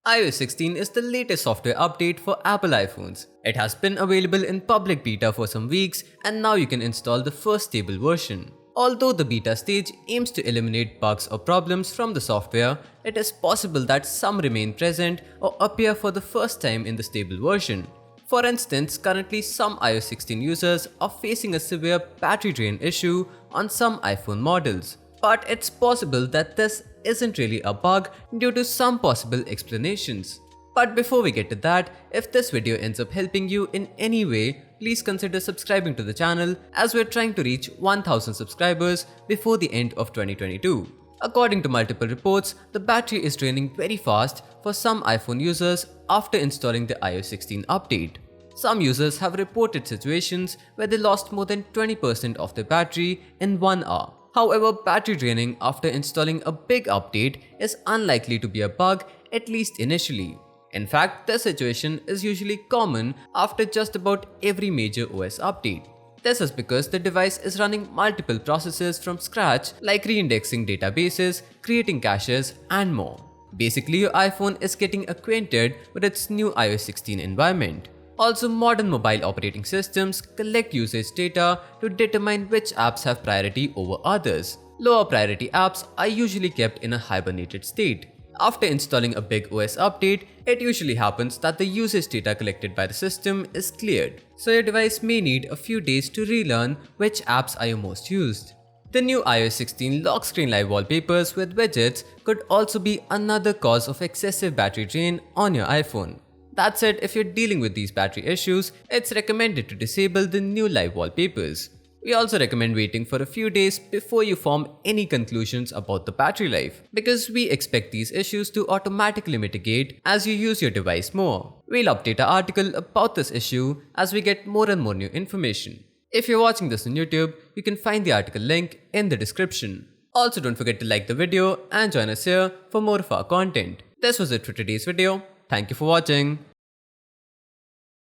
iOS 16 is the latest software update for Apple iPhones. It has been available in public beta for some weeks and now you can install the first stable version. Although the beta stage aims to eliminate bugs or problems from the software, it is possible that some remain present or appear for the first time in the stable version. For instance, currently some iOS 16 users are facing a severe battery drain issue on some iPhone models. But it's possible that this isn't really a bug due to some possible explanations. But before we get to that, if this video ends up helping you in any way, please consider subscribing to the channel as we're trying to reach 1000 subscribers before the end of 2022. According to multiple reports, the battery is draining very fast for some iPhone users after installing the iOS 16 update. Some users have reported situations where they lost more than 20% of their battery in 1 hour. However, battery draining after installing a big update is unlikely to be a bug, at least initially. In fact, this situation is usually common after just about every major OS update. This is because the device is running multiple processes from scratch, like reindexing databases, creating caches, and more. Basically, your iPhone is getting acquainted with its new iOS 16 environment. Also, modern mobile operating systems collect usage data to determine which apps have priority over others. Lower priority apps are usually kept in a hibernated state. After installing a big OS update, it usually happens that the usage data collected by the system is cleared. So your device may need a few days to relearn which apps are your most used. The new iOS 16 lock screen live wallpapers with widgets could also be another cause of excessive battery drain on your iPhone. That said, if you're dealing with these battery issues, it's recommended to disable the new live wallpapers. We also recommend waiting for a few days before you form any conclusions about the battery life, because we expect these issues to automatically mitigate as you use your device more. We'll update our article about this issue as we get more and more new information. If you're watching this on YouTube, you can find the article link in the description. Also, don't forget to like the video and join us here for more of our content. This was it for today's video. Thank you for watching.